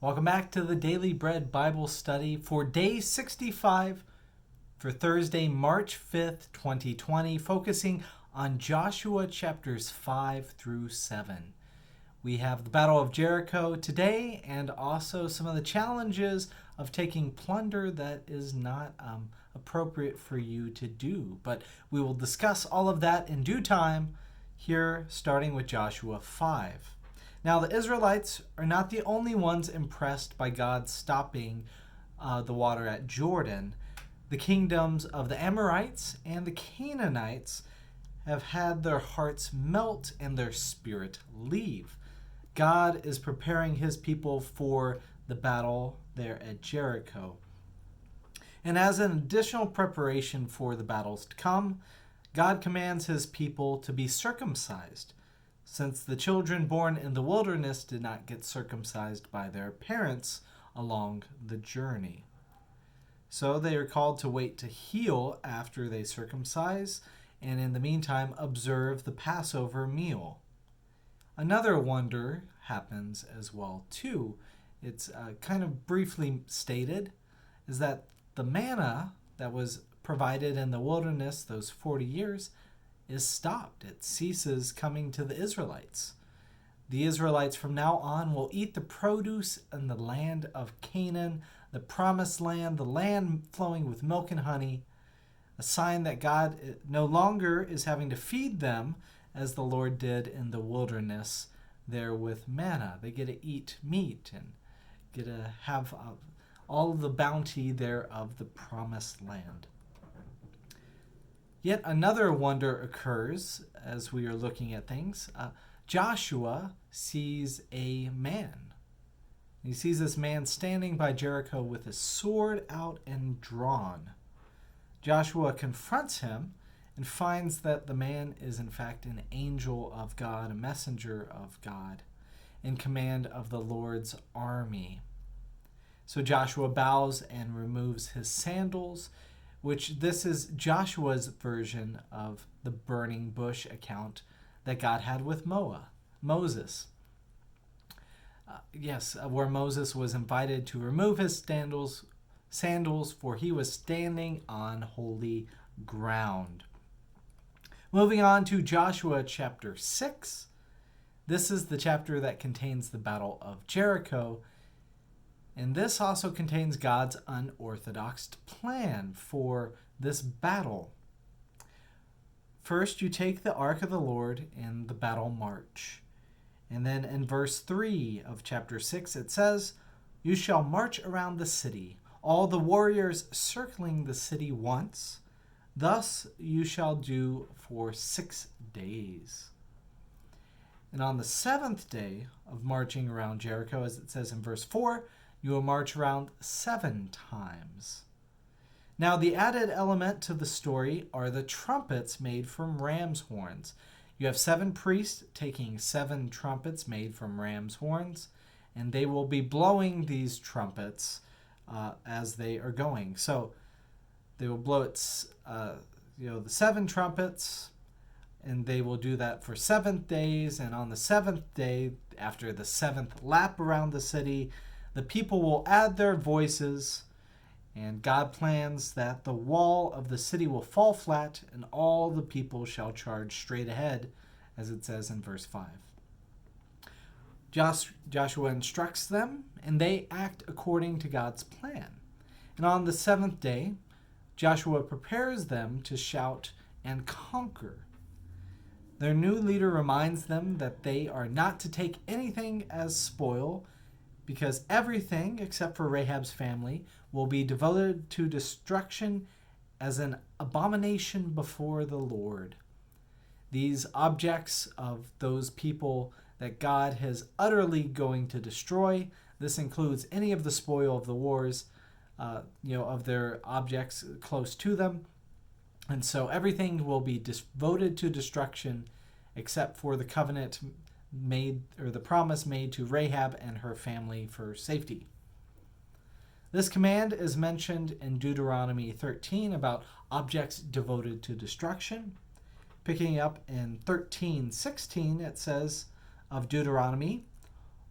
Welcome back to the Daily Bread Bible Study for day 65 for Thursday, March 5th, 2020, focusing on Joshua chapters 5 through 7. We have the Battle of Jericho today and also some of the challenges of taking plunder that is not appropriate for you to do. But we will discuss all of that in due time here, starting with Joshua 5. Now, the Israelites are not the only ones impressed by God stopping the water at Jordan. The kingdoms of the Amorites and the Canaanites have had their hearts melt and their spirit leave. God is preparing his people for the battle there at Jericho. And as an additional preparation for the battles to come, God commands his people to be circumcised, since the children born in the wilderness did not get circumcised by their parents along the journey. So they are called to wait to heal after they circumcise, and in the meantime observe the Passover meal. Another wonder happens as well too. It's kind of briefly stated, is that the manna that was provided in the wilderness those 40 years is stopped. It ceases coming to the Israelites. The Israelites from now on will eat the produce in the land of Canaan, the promised land, the land flowing with milk and honey, a sign that God no longer is having to feed them as the Lord did in the wilderness there with manna. They get to eat meat and get to have all of the bounty there of the promised land. Yet another wonder occurs as we are looking at things. Joshua sees a man. He sees this man standing by Jericho with his sword out and drawn. Joshua confronts him and finds that the man is in fact an angel of God, a messenger of God, in command of the Lord's army. So Joshua bows and removes his sandals, which this is Joshua's version of the burning bush account that God had with Moses. Where Moses was invited to remove his sandals, for he was standing on holy ground. Moving on to Joshua chapter 6. This is the chapter that contains the Battle of Jericho. And this also contains God's unorthodox plan for this battle. First, you take the ark of the Lord in the battle march. And then in verse 3 of chapter 6, it says, "You shall march around the city, all the warriors circling the city once. Thus you shall do for 6 days. And on the 7th day of marching around Jericho, as it says in verse 4, you will march around 7 times. Now the added element to the story are the trumpets made from ram's horns. You have 7 priests taking 7 trumpets made from ram's horns, and they will be blowing these trumpets as they are going. So they will blow the 7 trumpets, and they will do that for 7 days. And on the 7th day, after the 7th lap around the city, the people will add their voices, and God plans that the wall of the city will fall flat, and all the people shall charge straight ahead, as it says in verse 5. Joshua instructs them, and they act according to God's plan. And on the 7th day, Joshua prepares them to shout and conquer. Their new leader reminds them that they are not to take anything as spoil, because everything except for Rahab's family will be devoted to destruction as an abomination before the Lord. These objects of those people that God is utterly going to destroy, this includes any of the spoil of the wars, of their objects close to them. And so everything will be devoted to destruction except for the covenant made, or the promise made to Rahab and her family for safety. This command is mentioned in Deuteronomy 13 about objects devoted to destruction. Picking up in 13:16, it says of Deuteronomy,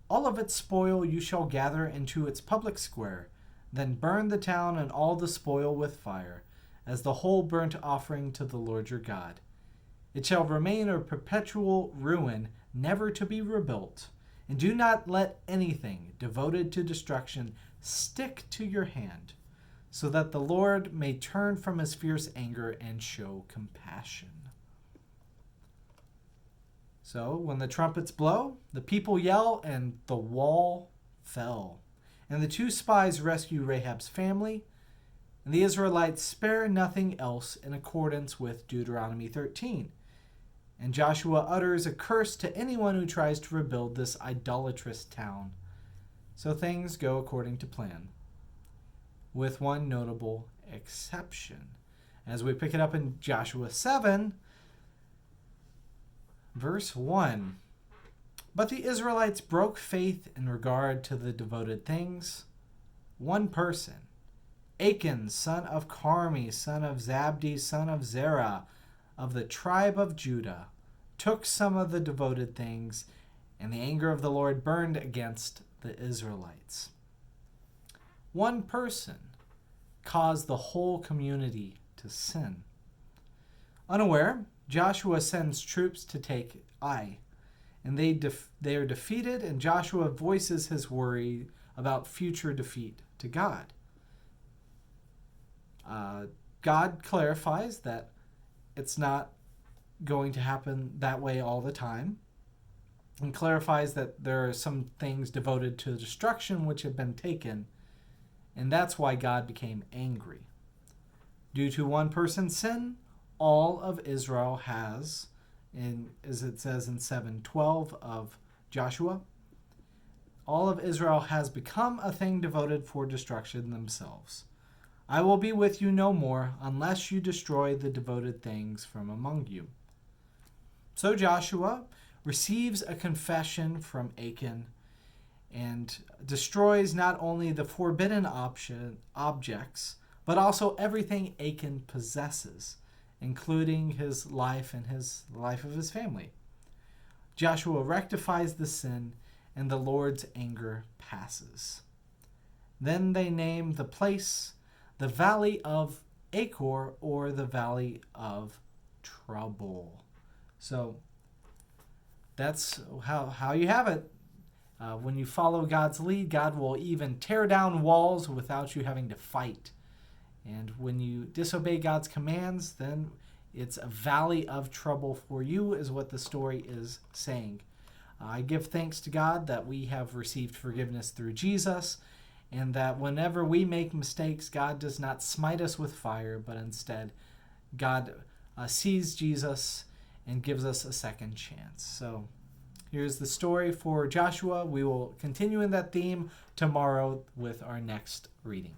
All of its spoil you shall gather into its public square. Then burn the town and all the spoil with fire, as the whole burnt offering to the Lord your God. It shall remain a perpetual ruin, never to be rebuilt. And do not let anything devoted to destruction stick to your hand, so that the Lord may turn from his fierce anger and show compassion. So when the trumpets blow, the people yell, and the wall fell. And the 2 spies rescue Rahab's family, and the Israelites spare nothing else in accordance with Deuteronomy 13. And Joshua utters a curse to anyone who tries to rebuild this idolatrous town. So things go according to plan, with one notable exception. As we pick it up in Joshua 7, verse 1. But the Israelites broke faith in regard to the devoted things. One person, Achan, son of Carmi, son of Zabdi, son of Zerah, of the tribe of Judah, took some of the devoted things, and the anger of the Lord burned against the Israelites. One person caused the whole community to sin. Unaware, Joshua sends troops to take Ai, and they are defeated, and Joshua voices his worry about future defeat to God. God clarifies that it's not going to happen that way all the time, and clarifies that there are some things devoted to destruction which have been taken, and that's why God became angry. Due to one person's sin, all of Israel has, as it says in 7:12 of Joshua, all of Israel has become a thing devoted for destruction themselves. I will be with you no more unless you destroy the devoted things from among you. So Joshua receives a confession from Achan and destroys not only the forbidden objects, but also everything Achan possesses, including his life and his life of his family. Joshua rectifies the sin, and the Lord's anger passes. Then they name the place the Valley of Achor, or the Valley of Trouble. So that's how you have it. When you follow God's lead, God will even tear down walls without you having to fight. And when you disobey God's commands, then it's a valley of trouble for you, is what the story is saying. I give thanks to God that we have received forgiveness through Jesus, and that whenever we make mistakes, God does not smite us with fire, but instead God sees Jesus and gives us a second chance. So here's the story for Joshua. We will continue in that theme tomorrow with our next reading.